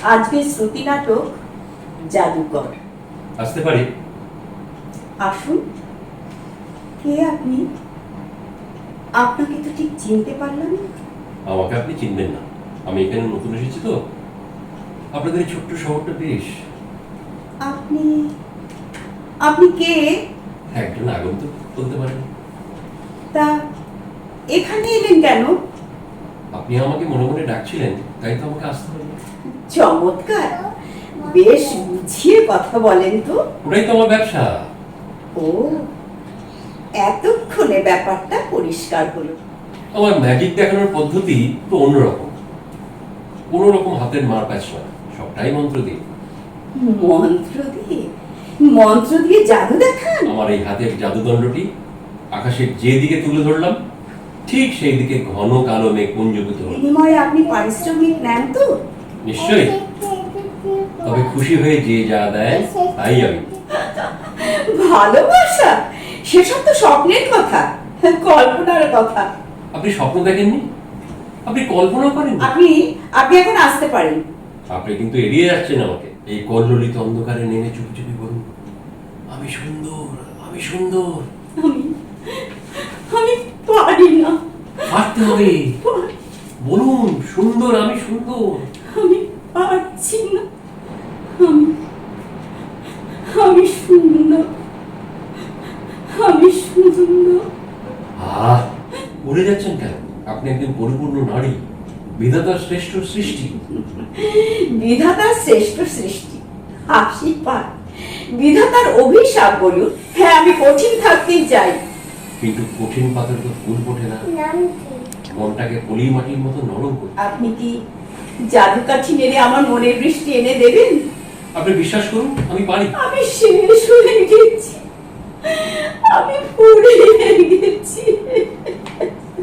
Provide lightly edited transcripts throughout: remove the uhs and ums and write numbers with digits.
আজকে শ্রুতি নাটক জাদুকর। আসতে পারি? আসুন। কে আপনি? আপনাকে তো ঠিক চিনতে পারলাম না। আমাকে আপনি চিনবেন না, আমি এখানে নতুন এসেছি তো। আপনাদের এই ছোট্ট শহরটা বেশ। আপনি আপনি কে? একজন আগন্তুক বলতে পারেন। তা এখানে এলেন কেন? আপনি আমাকে মনে মনে ডাকছিলেন, তাই তো আমাকে আসতে হলো। চমৎকার, বেশ বুঝিয়ে কথা বলেন তো। ওটাই তো আমার ব্যবসা। ও, এতক্ষণে ব্যাপারটা পরিষ্কার হলো। আমার ম্যাজিক দেখানোর পদ্ধতি তো অন্যরকম। কোনো রকম হাতের মার প্যাচ না, সবটাই মন্ত্র দিয়ে। মন্ত্র দিয়ে? মন্ত্র দিয়ে জাদু দেখান? আমার এই হাতের জাদুদণ্ডটি আকাশের যে দিকে তুলে ধরলাম, ঠিক সেই দিকে ঘন কালো মেঘ পুঞ্জীভূত হল। বিনিময়ে আপনি পারিশ্রমিক নেন তো? নিশ্চয়ই, তবে খুশি হয়ে যে যা দেয় তাই আমি। ভালোবাসা? সেসব তো স্বপ্নের কথা, কল্পনার কথা। আপনি স্বপ্ন দেখেননি, আপনি কল্পনা করেন। আপনি আপনি এখন আসতে পারেন। আপনি কিন্তু এড়িয়ে যাচ্ছেন আমাকে। এই কল্লোলিত অন্ধকারে নেমে চুপি চুপি বলুন, আমি সুন্দর, আমি সুন্দর। আমি আমি পারি না। পারতে হবে, বলুন সুন্দর, আমি সুন্দর। আমি পারছি না। আমি আমি সুন্দর, আমি সুন্দর। আহ, উড়ে যাচ্ছেন কেন? আপনি একজন পরিপূর্ণ নারী, বিধাতার শ্রেষ্ঠ সৃষ্টি। বিধাতার শ্রেষ্ঠ সৃষ্টি, হাসি পায়। বিধাতার অভিশাপ বলুন। হ্যাঁ, আমি কঠিন থাকতেই চাই। কিন্তু কঠিন পাথর তো ফুল ফোটে না, মনটাকে পলি মাটির মতো নরম করে। আপনি কি জাদু কাঠি মেরে আমার মনের বৃষ্টি এনে দেবেন? আপনি বিশ্বাস করুন, আমি পারি। আমি শেষ হয়ে গেছি, আমি পুড়ে গেছি।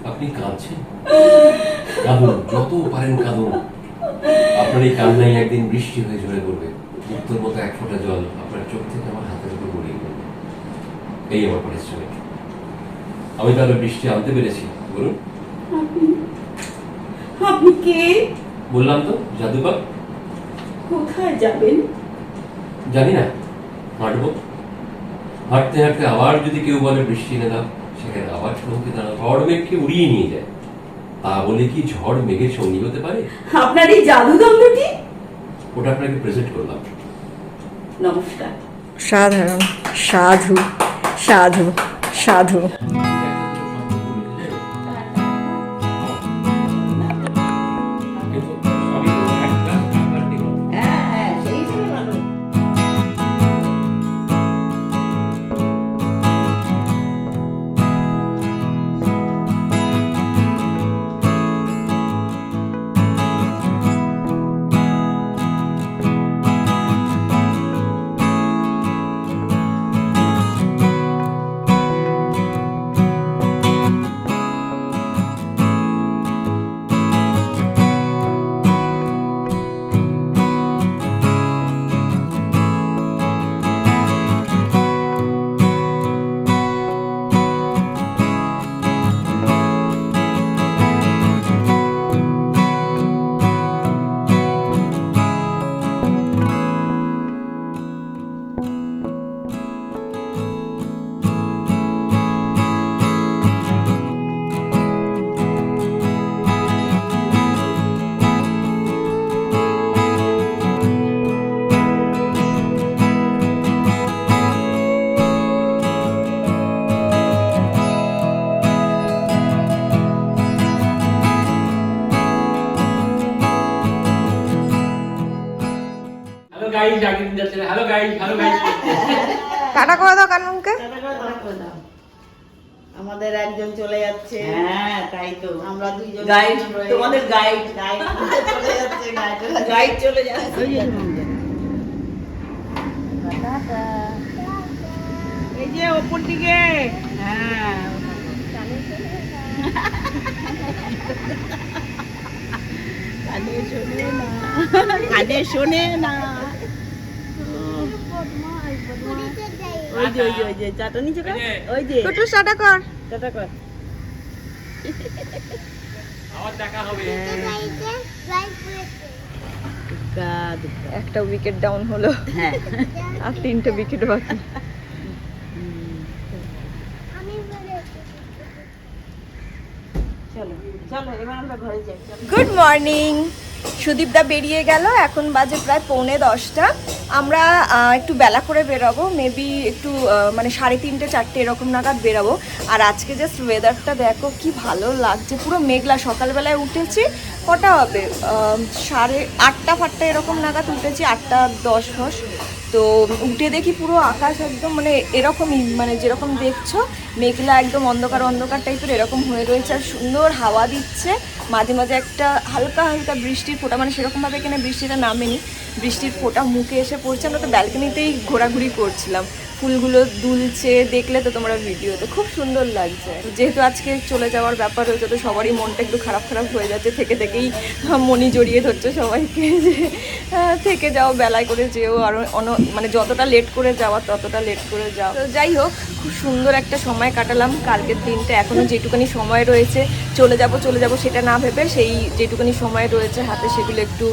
আপনি কাঁদছেন, কাঁদুন, যত পারেন কাঁদুন। আপনার এই কান্নাই একদিন বৃষ্টি হয়ে ঝরে পড়বে। মুক্তোর মতো এক ফোঁটা জল আপনার চোখ থেকে আমার হাতের উপর গড়িয়ে পড়বে। এই আমার পরিশ্রমিক। আমি তাহলে বৃষ্টি আনতে পেরেছি, বলুন। আপনি কে? বললাম তো, জাদুকর। কোথায় যাবেন? জানি না, হাঁটবো। হাঁটতে হাঁটতে আবার যদি কেউ বলে বৃষ্টি এনে দাও, সেখানে আবার চমকে দাঁড়াও। ঝড় মেঘকে উড়িয়ে নিয়ে যায়। তা বলে কি ঝড় মেঘের সঙ্গী হতে পারে? আপনার এই জাদুদণ্ডটি? ওটা আপনাকে প্রেজেন্ট করলাম। নমস্কার। সাধারণ, সাধু, সাধু, সাধু। হ্যাঁ, সেই ছিল ভালো। হ্যালো গাইস, আগে দিন যাচ্ছে। Hello guys, hello guys. Tata করে দাও কানমুনকে। আমাদের একজন চলে যাচ্ছে। হ্যাঁ, তাই তো। আমরা দুইজন গাইড, তোমাদের গাইড। গাইড চলে যাচ্ছে, গাইড চলে যাচ্ছে। এই যে ওপর দিকে। হ্যাঁ, কানে শোনে না, কানে শোনে না। ওই যে ওই যে চাটনি চোখা, ওই যে টুটু টাটা কর। টাটা কর। আবার দেখা হবে। দুগ্গা দুগ্গা একটা উইকেট ডাউন হলো, হ্যাঁ আর 3টে উইকেট বাকি। চলো চলো এবার আমরা ঘরে যাই চলো। Good morning. সুদীপদা বেরিয়ে গেল, এখন বাজে প্রায় 9:45। আমরা একটু বেলা করে বেরাবো, মেবি একটু মানে 3:30 4টে এরকম নাগাদ বেরাবো। আর আজকে জাস্ট ওয়েদারটা দেখো কি ভালো লাগছে, পুরো মেঘলা। সকালবেলায় উঠেছি, কটা হবে 8:30 ফাটটা এরকম নাগাদ উঠেছি, 8:10 তো উঠে দেখি পুরো আকাশ একদম মানে এরকমই, মানে যেরকম দেখছো মেঘলা একদম অন্ধকার অন্ধকার টাইপের এরকম হয়ে রয়েছে। আর সুন্দর হাওয়া দিচ্ছে, মাঝে মাঝে একটা হালকা হালকা বৃষ্টির ফোঁটা, মানে সেরকমভাবে এখানে বৃষ্টিটা নামেনি, বৃষ্টির ফোঁটা মুখে এসে পড়ছে। আমরা তো ব্যালকনিতেই ঘোরাঘুরি করছিলাম, ফুলগুলো দুলছে, দেখলে তো তোমরা ভিডিওতে খুব সুন্দর লাগছে। যেহেতু আজকে চলে যাওয়ার ব্যাপার হয়েছে, তো সবারই মনটা একটু খারাপ খারাপ হয়ে যাচ্ছে, থেকে থেকেই মনি জড়িয়ে ধরছে সবাইকে যে থেকে যাও, বেলায় করে যেও, আরও মানে যতটা লেট করে যাওয়া ততটা লেট করে যাও। তো যাই হোক, খুব সুন্দর একটা সময় কাটালাম কালকের দিনটা। এখনও যেটুকুনি সময় রয়েছে চলে যাব সেটা না ভেবে, সেই যেটুকুনি সময় রয়েছে হাতে সেগুলো একটু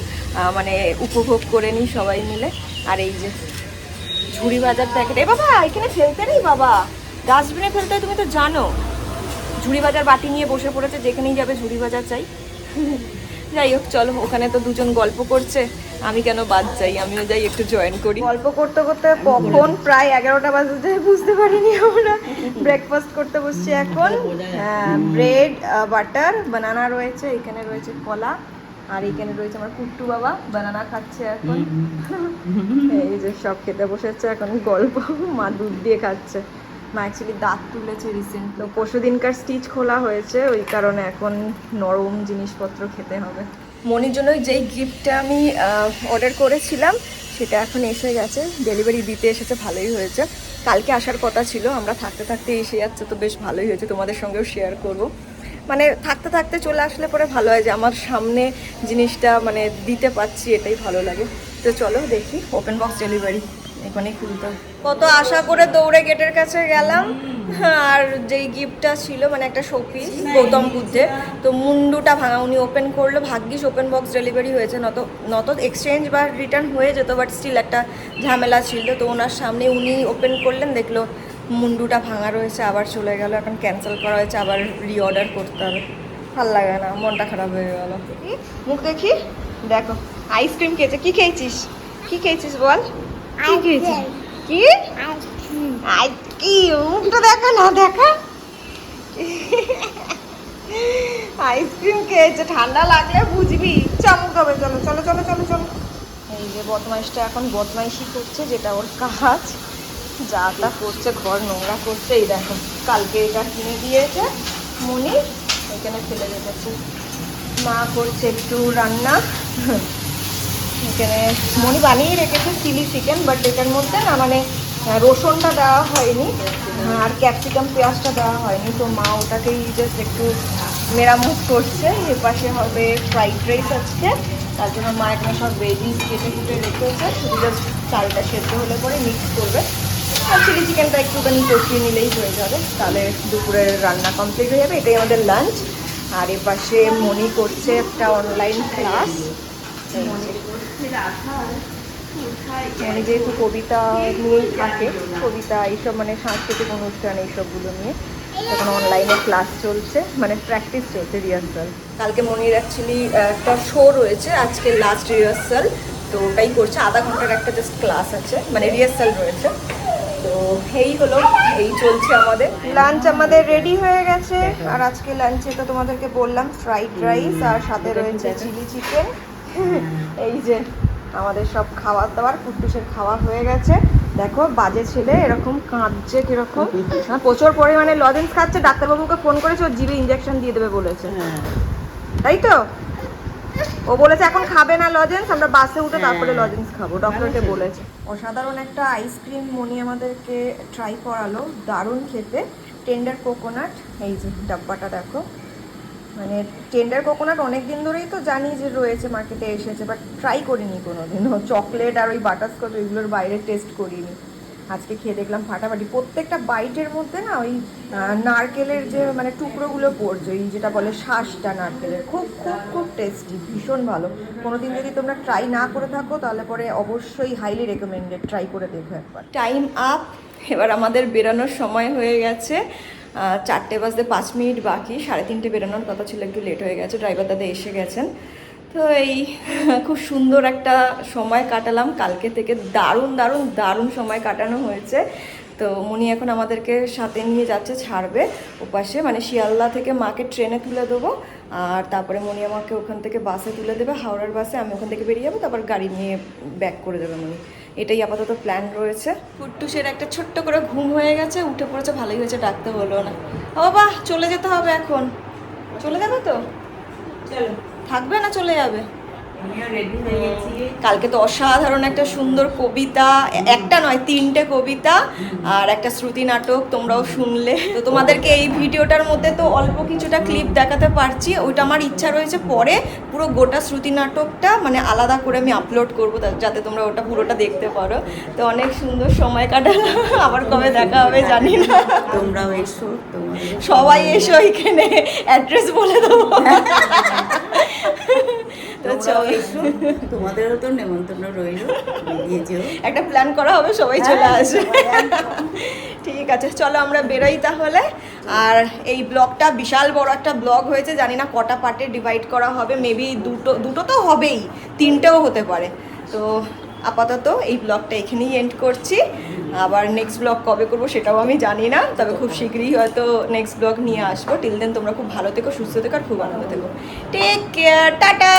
মানে উপভোগ করে নিই সবাই মিলে। আর এই যে ঝুড়ি ভাজার প্যাকেট, এ বাবা এখানে ফেলতে নেই বাবা, ডাস্টবিনে ফেলতে হয়, তুমি তো জানো। ঝুড়ি ভাজার বাটি নিয়ে বসে পড়েছে, যেখানেই যাবে ঝুড়ি ভাজা চাই। যাই হোক চলো, ওখানে তো দুজন গল্প করছে, আমি কেন বাদ যাই, আমিও যাই একটু জয়েন করি। গল্প করতে করতে কখন প্রায় 11টা বাজে যায় বুঝতে পারিনি। আমরা ব্রেকফাস্ট করতে বসছি এখন। ব্রেড, বাটার, বানানা রয়েছে, এখানে রয়েছে কলা, আর এখানে রয়েছে আমার কুট্টু বাবা বানানা খাচ্ছে এখন। এই যে সব খেতে বসেছে এখন, গল্প। মা দুধ দিয়ে খাচ্ছে, মা অ্যাকচুয়ালি দাঁত তুলেছে রিসেন্ট, তো পরশু দিনকার স্টিচ খোলা হয়েছে, ওই কারণে এখন নরম জিনিসপত্র খেতে হবে। মনির জন্য যেই গিফটটা আমি অর্ডার করেছিলাম সেটা এখন এসে গেছে, ডেলিভারি দিতে এসেছে, ভালোই হয়েছে। কালকে আসার কথা ছিল, আমরা থাকতে থাকতে এসে যাচ্ছে, তো বেশ ভালোই হয়েছে, তোমাদের সঙ্গেও শেয়ার করব। মানে থাকতে থাকতে চলে আসলে পরে ভালো হয় যে আমার সামনে জিনিসটা মানে দিতে পারছি, এটাই ভালো লাগে। তো চলো দেখি, ওপেন বক্স ডেলিভারি এখানেই খুলতে। কত আশা করে দৌড়ে গেটের কাছে গেলাম, আর যেই গিফটটা ছিল মানে একটা শোপিস গৌতম বুদ্ধের, তো মুন্ডুটা ভাঙা। উনি ওপেন করলো, ভাগ্যিস ওপেন বক্স ডেলিভারি হয়েছে, নত এক্সচেঞ্জ বা রিটার্ন হয়ে যেত, বাট স্টিল একটা ঝামেলা ছিল। তো ওনার সামনে উনি ওপেন করলেন, দেখলো মুন্ডুটা ভাঙা রয়েছে, আবার চলে গেল, এখন ক্যান্সেল করা হয়েছে, আবার রিঅর্ডার করতে হবে। ভাল লাগে না, মনটা খারাপ হয়ে গেল। মুখ দেখি, দেখো আইসক্রিম খেয়েছে। কি খেয়েছিস, কি খেয়েছিস বল, কি খেয়েছিস? কি মুখটা দেখা না, দেখা আইসক্রিম খেয়েছে, ঠান্ডা লাগলে বুঝবি, চামুক হবে। চলো চলো চলো চলো চলো। এই যে বদমাইশটা এখন বদমাইশি করছে, যেটা ওর কাজ, যা তা করছে, ঘর নোংরা করছে। এই দেখো কালকে এটা কিনে দিয়েছে মনি, এখানে ফেলে রেখেছে। মা করছে একটু রান্না, এখানে মনি বানিয়ে রেখেছে চিলি চিকেন, বাট এটার মধ্যে না মানে রসুনটা দেওয়া হয়নি আর ক্যাপসিকাম পেঁয়াজটা দেওয়া হয়নি, তো মা ওটাকেই জাস্ট একটু মেরামত করছে। এর পাশে হবে ফ্রাইড রাইস আজকে, তার জন্য মা এখানে সব ভেজিস কেটে কুটে রেখেছে, শুধু জাস্ট চালটা সেদ্ধ হলে পরে মিক্স করবে। আর চিলি চিকেনটা একটুখানি কষিয়ে নিলেই হয়ে যাবে, তাহলে দুপুরের রান্না কমপ্লিট হয়ে যাবে। এটাই আমাদের লাঞ্চ। আর এর পাশে মনি করছে একটা অনলাইন ক্লাস, মানে যেহেতু কবিতা নিয়েই থাকে, কবিতা এইসব মানে সাংস্কৃতিক অনুষ্ঠান এইসবগুলো নিয়ে এখন অনলাইনে ক্লাস চলছে, মানে প্র্যাকটিস চলছে, রিহার্সাল। কালকে মনির অ্যাকচুয়ালি একটা শো রয়েছে, আজকে লাস্ট রিহার্সাল, তো ওটাই করছে। আধা ঘন্টার একটা জাস্ট ক্লাস আছে, মানে রিহার্সাল রয়েছে। তো এই হলো, এই চলছে আমাদের লাঞ্চ। আমাদের রেডি হয়ে গেছে, আর আজকে লাঞ্চে তো তোমাদেরকে বললাম ফ্রাইড রাইস, আর সাথে রয়েছে চিলি চিকেন। এই যে আমাদের সব খাবার দাবার, কুট্টুসের খাওয়া হয়ে গেছে। দেখো বাজে ছেলে এরকম কাঁদছে কিরকম, প্রচুর পরিমাণে লজেন্স খাচ্ছে। ডাক্তারবাবুকে ফোন করেছে, ওর জিভে ইঞ্জেকশন দিয়ে দেবে বলেছে, তাই তো ও বলেছে এখন খাবে না লজেন্স, আমরা বাসে উঠে তারপরে লজেন্স খাবো, ডক্টরকে বলেছে। অসাধারণ একটা আইসক্রিম মনি আমাদেরকে ট্রাই করালো, দারুণ খেতে, টেন্ডার কোকোনাট। এই যে ডাব্বাটা দেখো, মানে টেন্ডার কোকোনাট অনেক দিন ধরেই তো জানি যে রয়েছে, মার্কেটে এসেছে, বাট ট্রাই করিনি কোনোদিনও। চকলেট আর ওই বাটারস্কচ ওইগুলোর বাইরে টেস্ট করিনি। আজকে খেয়ে দেখলাম ফাটাফাটি। প্রত্যেকটা বাইটের মধ্যে না ওই নারকেলের যে মানে টুকরোগুলো পড়ছে, এই যেটা বলে শাঁসটা নারকেলের, খুব খুব খুব টেস্টি, ভীষণ ভালো। কোনোদিন যদি তোমরা ট্রাই না করে থাকো তাহলে পরে অবশ্যই হাইলি রেকমেন্ডেড, ট্রাই করে দেখো একবার। টাইম আপ, এবার আমাদের বেরোনোর সময় হয়ে গেছে। 4টে বাজতে 5 মিনিট বাকি, 3:30 বেরোনোর কথা ছিল, একটু লেট হয়ে গেছে, ড্রাইভার দাদা এসে গেছেন। তো এই খুব সুন্দর একটা সময় কাটালাম, কালকে থেকে দারুণ দারুণ দারুণ সময় কাটানো হয়েছে। তো মনি এখন আমাদেরকে সাথে নিয়ে যাচ্ছে, ছাড়বে ওপাশে, মানে শিয়ালদা থেকে মাকে ট্রেনে তুলে দেবো, আর তারপরে মনি আমাকে ওখান থেকে বাসে তুলে দেবে, হাওড়ার বাসে, আমি ওখান থেকে বেরিয়ে যাবো, তারপর গাড়ি নিয়ে ব্যাক করে দেবে মনি। এটাই আপাতত প্ল্যান রয়েছে। কুট্টুসের একটা ছোট্ট করে ঘুম হয়ে গেছে, উঠে পড়েছে, ভালোই হয়েছে, ডাকতে হলো না। ও বাবা, চলে যেতে হবে এখন, চলে যাবে তো? চলো, থাকবে না চলে যাবে? আমিও রেডি হয়ে গেছি। কালকে তো অসাধারণ একটা সুন্দর কবিতা, একটা নয় 3টে কবিতা আর একটা শ্রুতি নাটক তোমরাও শুনলে। তো তোমাদেরকে এই ভিডিওটার মধ্যে তো অল্প কিছুটা ক্লিপ দেখাতে পারছি, ওইটা আমার ইচ্ছা রয়েছে পরে পুরো গোটা শ্রুতি নাটকটা মানে আলাদা করে আমি আপলোড করবো, যাতে তোমরা ওটা পুরোটা দেখতে পারো। তো অনেক সুন্দর সময় কাটালাম, আবার কবে দেখা হবে জানি না। তোমরাও এসো, তোমাদের সবাই এসো, এখানে অ্যাড্রেস বলে দেবো। তো তোমরাও চলো, এসো, তোমাদেরও তো নেমন্তন্ন রইল, বেরিয়ে যেও। একটা প্ল্যান করা হবে, সবাই চলে হ্যাঁ, আসবে। সবাই একদম। ঠিক আছে, চলো আমরা বেরোই তাহলে। আর এই ব্লগটা বিশাল বড় একটা ব্লগ হয়েছে, জানি না কটা পার্টে ডিভাইড করা হবে, মেবি দুটো তো হবেই, 3টেও হতে পারে। তো আপাতত এই ব্লগটা এখানেই এন্ড করছি। আবার নেক্সট ব্লগ কবে করবো সেটাও আমি জানি না, তবে খুব শীঘ্রই হয়তো নেক্সট ব্লগ নিয়ে আসবো। টিল দেন তোমরা খুব ভালো থেকো, সুস্থ থেকো, আর খুব আনন্দ থেকো। Take care, tata.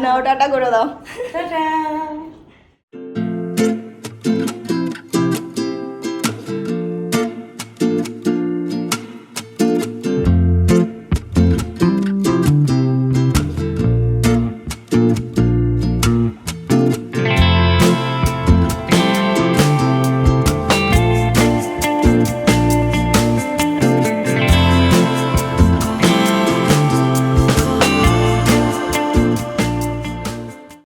নাও টাটা করে দাও। টাটা।